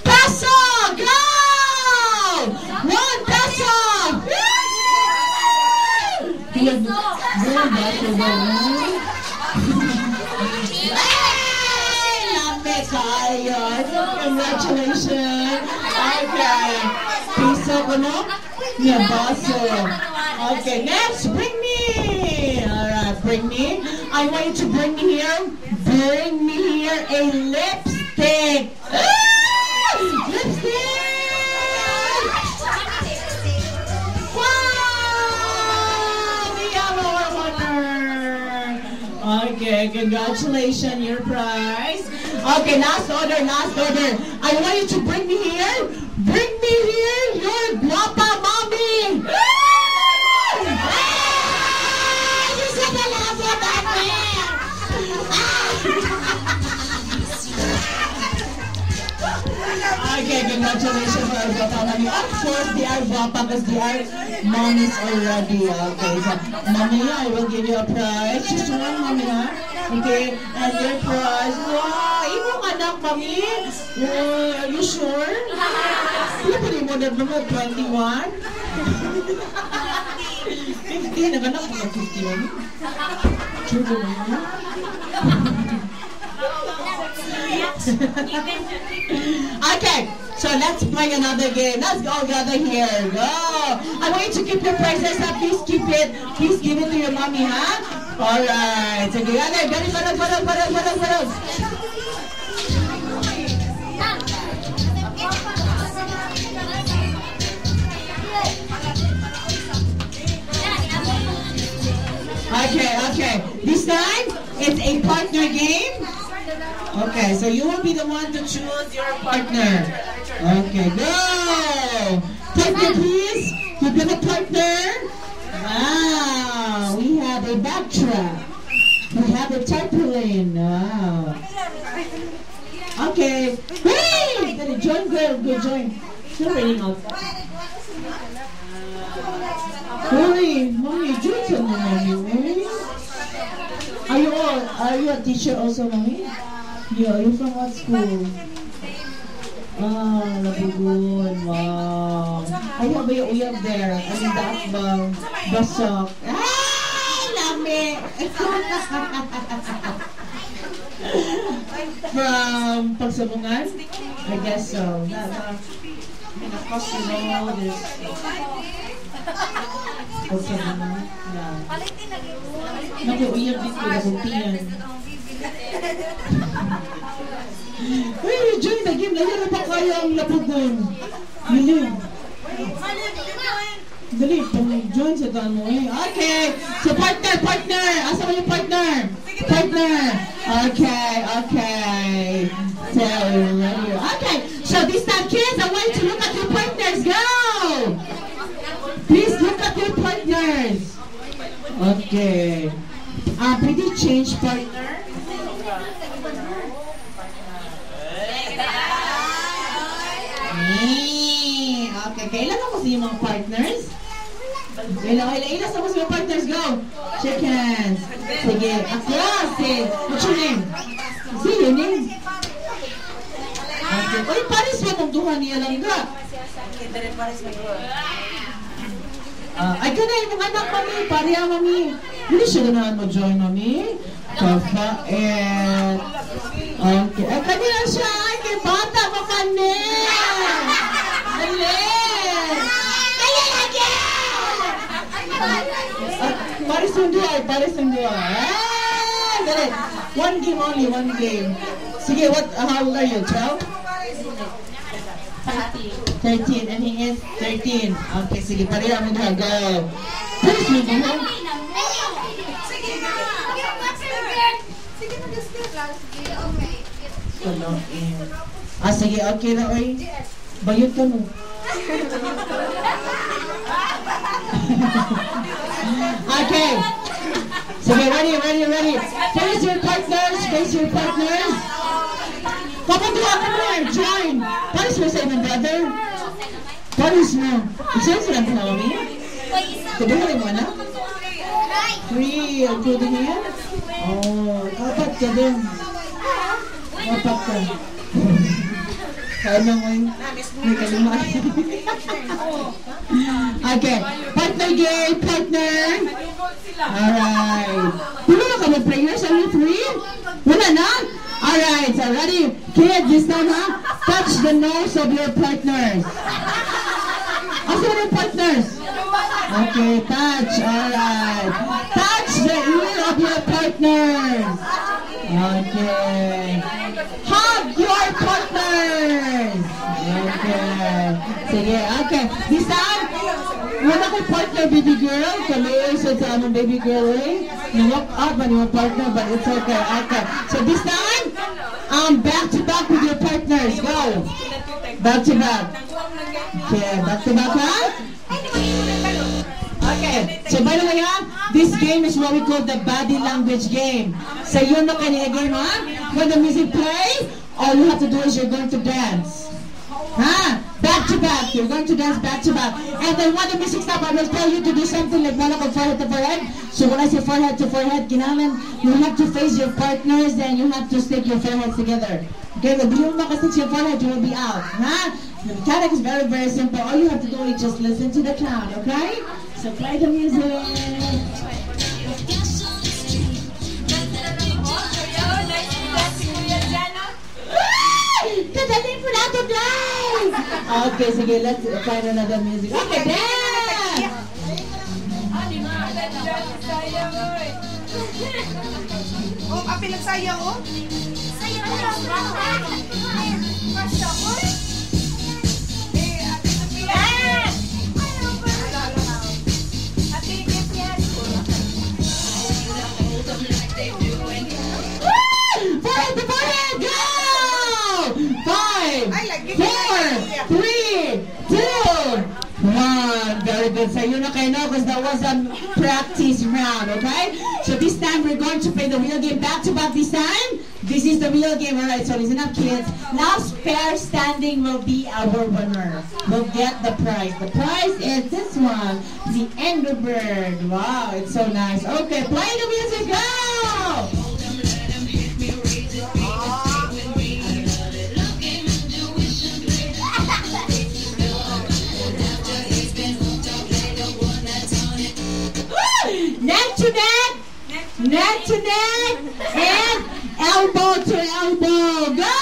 peso! Go! 1 peso! Congratulations! Okay. Piso ko no? Yeah, baso. Okay, next, bring me! Alright, bring me. I want you to bring me here. Bring me here a lipstick. Lipstick! Wow! We have our winner. Okay, congratulations, your prize. Okay, last order, last order. I want you to bring me here. Bring me here your guapa mommy. You said the last one back there. Okay, congratulations for our guapa mommy. Of course, they are guapa because they are mommies already. Okay, so mommy, I will give you a prize. Just one, mommy, huh? Okay, and your prize. Wow, imong anak, mami? Are you sure? Hindi pa rin mo na mga 21? 50, naganak mga 51? Sure ba naman? Okay, so let's play another game. Let's go gather here. Go! I want you to keep your prizes up. Please keep it. Please give it to your mommy, huh? Alright, so together, gani barag. Okay. This time, it's a partner game. Okay, so you will be the one to choose your partner. Okay, go! Partner, please. You got a partner? Wow, we have a backtrack. We have a trampoline. Wow. Okay. Hey! Gotta join, girl. Go join. Still raining outside. Hurry, mommy, join some mommy. Are you a teacher also, mommy? Yeah, are you from what school? Labugon. Wow. Ay, ba yung uyab there? I mean, that basok. Lami! From Pagsabungan? I guess so. Of course, you know this. Pagsabungan? Yeah. Naku, uyab dito. Nabuntiyan. Hey, join the game. Lagi na pa kaya ang lapugon. Yun. Dali, join sa daan mo eh. Okay. So, partner. Asa mo yung partner? Partner. Okay. So, ready. Okay. So, this time, kids, I want you to look at your partners. Go! Please look at your partners. Okay. Pretty change partner. Okay, kailan ako sa mga partners? Ilan sa mga partners? Go! Shake hands. Sige, across. What's your name? Say your name. Okay. Uy, paris mo itong duha niya lang ka. Ay, ka na yung anak, mami. Pariya, mami. Hindi siya ganahan mo join, mami. Kafait. Okay. Ay, kanina siya. Ay, kay bata mo kanina. Paris ng dua. Dali. One game only, one game. Sige, how old are you? 12? 13. And he is 13. Okay, sige, pareha mo na. Go. Paris mo na. Sige, okay na, oy. Bayot ka mo. Okay. Sige, ready. Face your partners. Kapag-duha ka mo, join. Paris mo sa ibang brother. Paris mo. Isa sila ka na, mami? Kabuhay mo, anak? 3, including here? Oh, apat ka din. Apat ka. Ano mo yung kalimutan. Okay. Partner game, partner. Alright. Wala na ka ba players? Only 3? Wala na? Alright. So ready? Kids, this time ha? Touch the nose of your partners. Asa na yung partners? Okay, touch. Alright. Touch the ear of your partners. Okay. Hug your partners. Okay. Sige, okay. This time, wala ko partner, baby girl. Kami sa among baby girl, eh. Na-walk out ba yung partner, but it's okay. Okay. So this time, back to back with your partners. Go. Back to back. Okay, back to back, ha? Okay, so by the way, this game is what we call the body language game. So you know any game, huh? When the music plays, all you have to do is you're going to dance. Huh? Back to back. You're going to dance back to back. And then when the music stops, I will tell you to do something like forehead to forehead. So when I say forehead to forehead, you have to face your partners, then you have to stick your foreheads together. Okay, but if you don't stick your forehead, you will be out. Huh? The mechanic is very, very simple. All you have to do is just listen to the count, okay? So play the music. Kadaling po na to play! Okay, sige, let's find another music. Okay, dance! Oh, apil ang sayaw, oh? Sayaw lang. Very good. So you know, because that was a practice round, okay? So this time we're going to play the real game back to back this time. This is the real game, alright? So listen up, kids. Last pair standing will be our winner. We'll get the prize. The prize is this one, the Angry Bird. Wow, it's so nice. Okay, play the music, go! Neck to neck, neck to neck, and elbow to elbow. Go!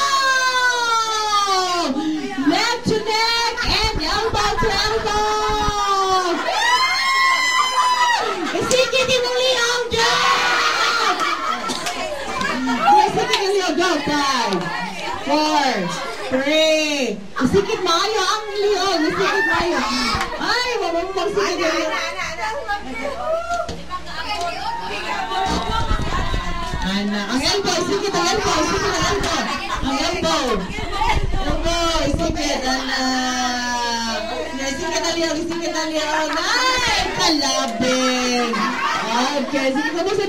Neck to neck and elbow to elbow. Isikit yung liyong dyan! Isikit yung liyong. Go, 5, 4, 3. Isikit maayo ang liyong. Isikit maayo. Ay, wala mo magsikit yung liyong. Ang elbow, isikit ang elbow, isikit ang elbow. Ang elbow. Elbow, isikit. Isikit ang liyong, isikit ang liyong. Ay, kalabing. Okay, sige, kamusta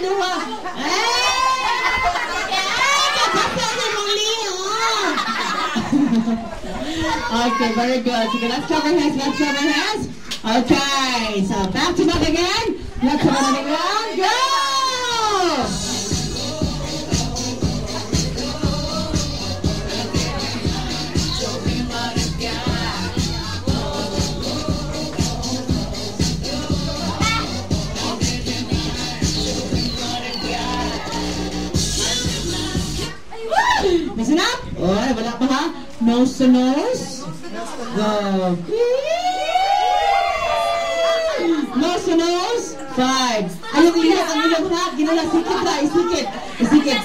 duha. Kapasa mong liyong. Okay, very good. Sige, let's cover hands. Okay, so back to back again. Let's cover hands. Go! Listen up. Alright, wala pa ha? Nose to nose. Go. Nose to nose. 5. Ayun, ang ilong ha. Ginula, sikit ha. Isikit.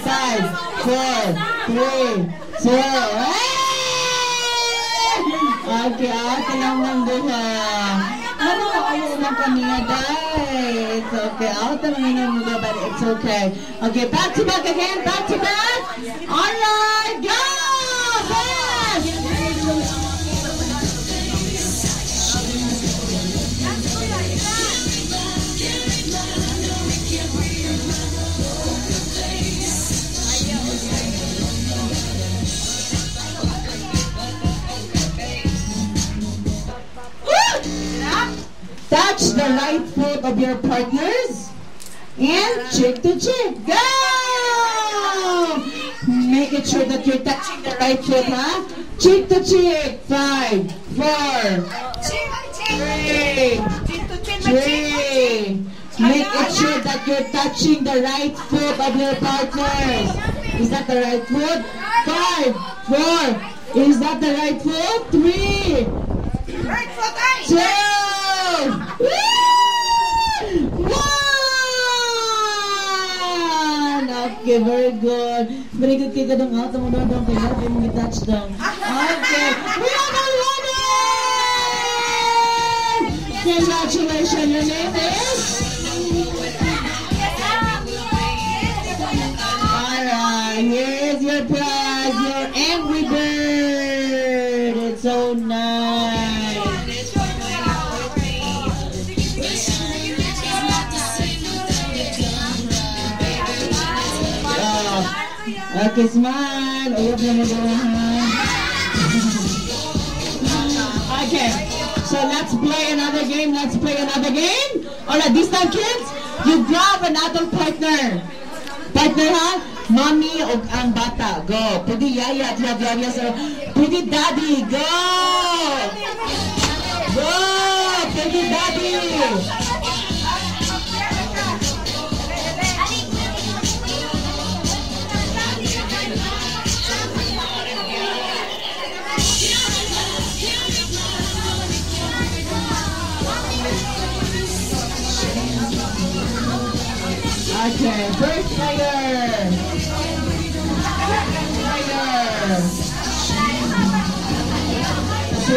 5, 4, 3, 2. Okay, ate lang ng duha. Ano, ayaw lang kaniya, day. It's okay. Ate lang ng duha, but it's okay. Okay, back to back again. Back to back. Alright, go! Fast! Touch the right foot of your partners and cheek to cheek. Go! Make it sure that you're touching the right foot, huh? Cheek to cheek. 5, 4, Chin, 3, chin to chin, my chin. 3. Make it sure that you're touching the right foot of your partners. Is that the right foot? 5, 4. Is that the right foot? 3, Right foot, ay. 2, 1. Okay, very good. Very good kayo kadang out. Tama doon kayo. Kaya mong i-touchdown. Okay. We are the winners! Congratulations. Your name is? Alright, here's your prize. Your Angry Bird. It's so nice. Okay, smile. Ayok na magawahan. Okay, so let's play another game. Alright, this time, kids, you grab an adult partner. Partner, ha? Mommy o ang bata. Go. Pwede yaya at yaya sa... Pwede daddy. Go! Go! Pwede daddy. Okay, first player.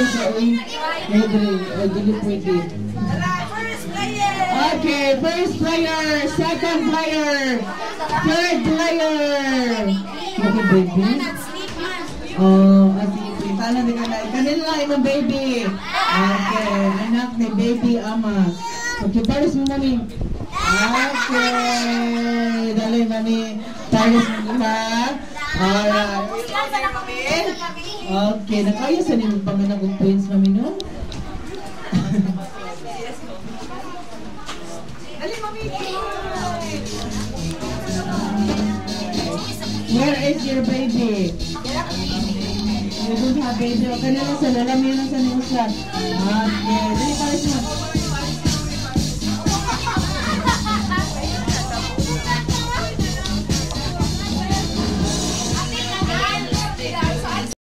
Sorry. Okay, first player, second player, third player. Okay, baby. Oh, asipin. Tala din ka na. Kanila imong baby. Okay, anak ni baby ama. Okay, pares mo mami. Okay, dali mami. Pares mo ha. Alright. Okay, nakaya sa nimo panganak og twins mami no? Dali, mami. Where is your baby? You don't have baby. Okay na lang sa lalam yun ang sa nimo sa. Okay, dali pares mo.